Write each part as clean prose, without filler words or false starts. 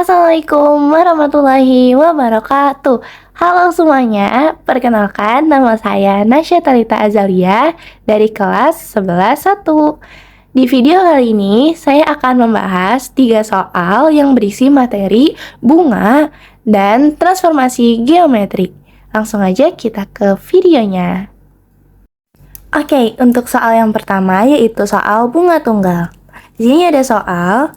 Assalamualaikum warahmatullahi wabarakatuh. Halo semuanya, perkenalkan nama saya Nasya Talita Azalia dari kelas 11 1. Di video kali ini saya akan membahas 3 soal yang berisi materi bunga dan transformasi geometri. Langsung aja kita ke videonya. Oke, untuk soal yang pertama yaitu soal bunga tunggal. Di sini ada soal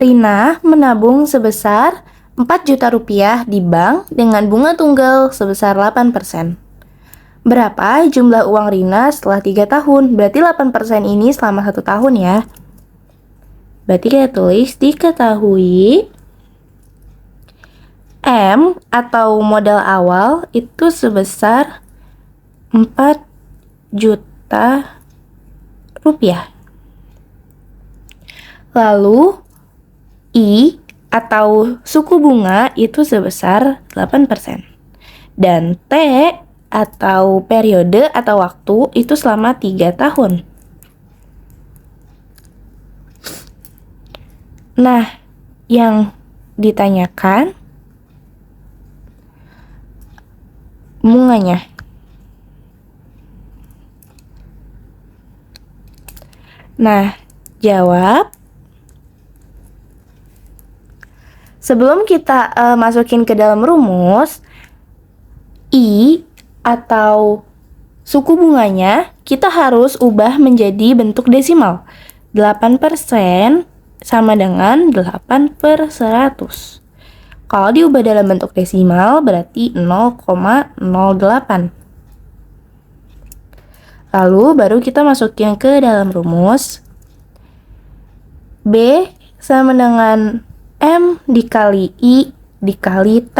Rina menabung sebesar 4 juta rupiah di bank dengan bunga tunggal sebesar 8%. Berapa jumlah uang Rina setelah 3 tahun? Berarti 8% ini selama 1 tahun ya. Berarti kita tulis diketahui M atau modal awal itu sebesar 4 juta rupiah. Lalu I atau suku bunga itu sebesar 8%. Dan T atau periode atau waktu itu selama 3 tahun. Nah, yang ditanyakan bunganya. Nah, jawab. Sebelum kita masukin ke dalam rumus, I atau suku bunganya kita harus ubah menjadi bentuk desimal. 8% sama dengan 8/100. Kalau diubah dalam bentuk desimal berarti 0,08. Lalu baru kita masukin ke dalam rumus. B sama dengan M dikali I dikali T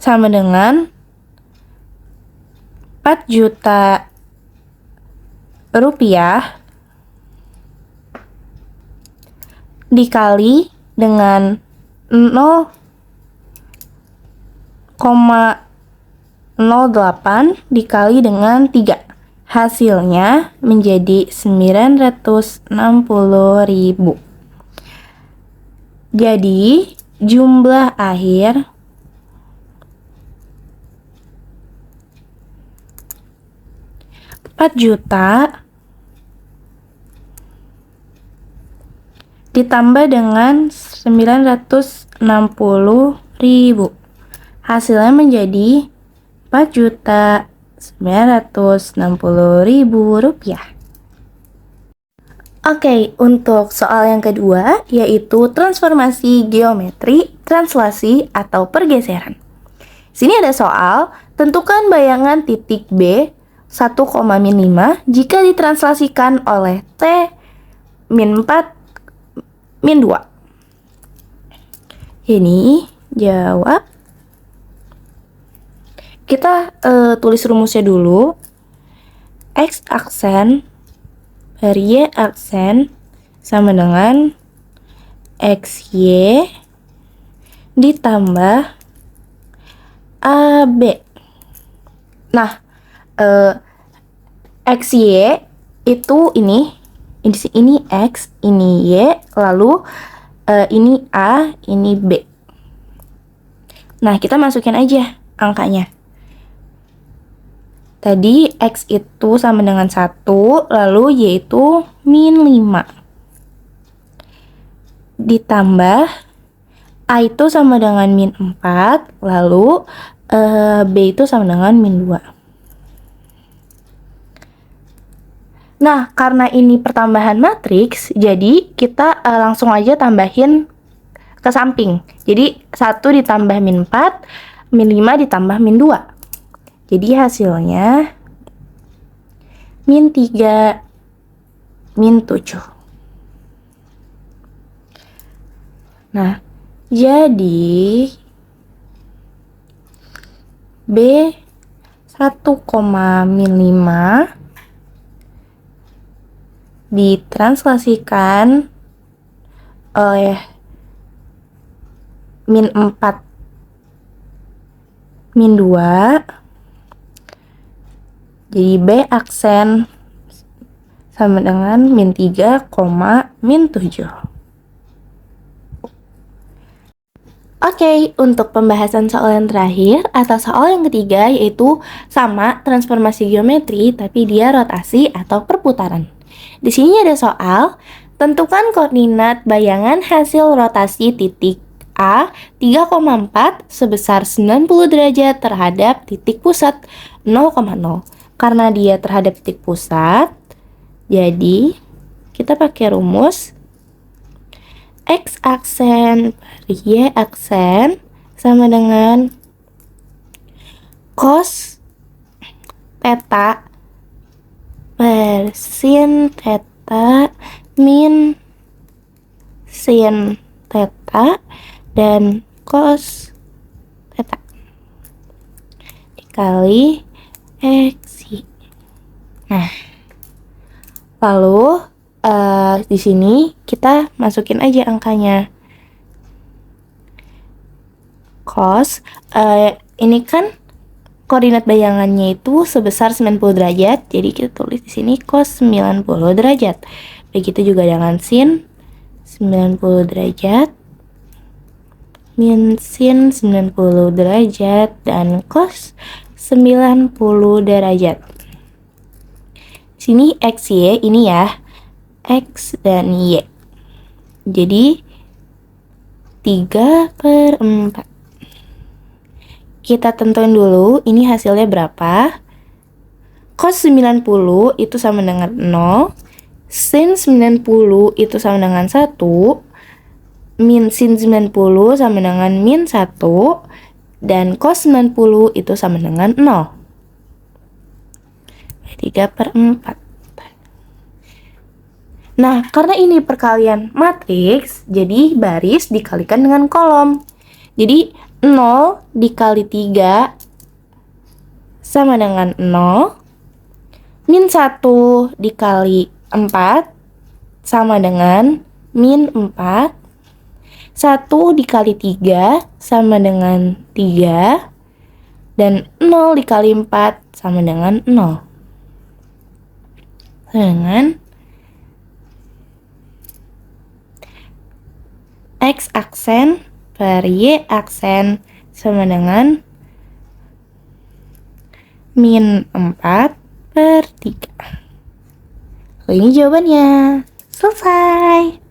sama dengan 4 juta rupiah dikali dengan 0,08 dikali dengan 3. Hasilnya menjadi 960.000. Jadi, jumlah akhir Rp4 juta ditambah dengan 960.000. Hasilnya menjadi Rp4.960.000. Oke, untuk soal yang kedua yaitu transformasi geometri, translasi atau pergeseran. Sini ada soal, tentukan bayangan titik B 1,-5 jika ditranslasikan oleh T -4 -2. Ini jawab. Kita tulis rumusnya dulu. X aksen per Y aksen sama dengan XY ditambah AB. Nah, XY itu ini X, ini Y, lalu ini A, ini B. Nah, kita masukin aja angkanya. Tadi X itu sama dengan 1, lalu Y itu -5. Ditambah A itu sama dengan -4, lalu B itu sama dengan -2. Nah, karena ini pertambahan matriks, jadi kita langsung aja tambahin ke samping. Jadi 1 ditambah -4, -5 ditambah -2. Jadi hasilnya -3, -7. Nah, jadi B 1,-5 ditranslasikan oleh -4, -2. Jadi B aksen sama dengan -3, -7. Oke, untuk pembahasan soal yang terakhir atau soal yang ketiga yaitu sama transformasi geometri tapi dia rotasi atau perputaran. Di sini ada soal, tentukan koordinat bayangan hasil rotasi titik A 3,4 sebesar 90 derajat terhadap titik pusat 0,0. Karena dia terhadap titik pusat, jadi kita pakai rumus X aksen per Y aksen sama dengan cos theta per sin theta min sin theta dan cos theta dikali X. Nah, lalu di sini kita masukin aja angkanya. Cos, ini kan koordinat bayangannya itu sebesar 90 derajat, jadi kita tulis di sini cos 90 derajat. Begitu juga dengan sin 90 derajat, min sin 90 derajat, dan cos 90 derajat. Sini X, Y, ini ya. X dan Y. Jadi 3/4. Kita tentuin dulu ini hasilnya berapa. Cos 90 itu sama dengan 0. Sin 90 itu sama dengan 1. Min sin 90 sama dengan min 1. Dan cos 90 itu sama dengan 0. 3/4. Nah, karena ini perkalian matriks, jadi baris dikalikan dengan kolom. Jadi 0 dikali 3 sama dengan 0. Min 1 dikali 4 sama dengan min 4. 1 dikali 3 sama dengan 3. Dan 0 dikali 4 sama dengan 0. Dengan X aksen per Y aksen sama dengan min 4/3. Ini jawabannya. Selesai.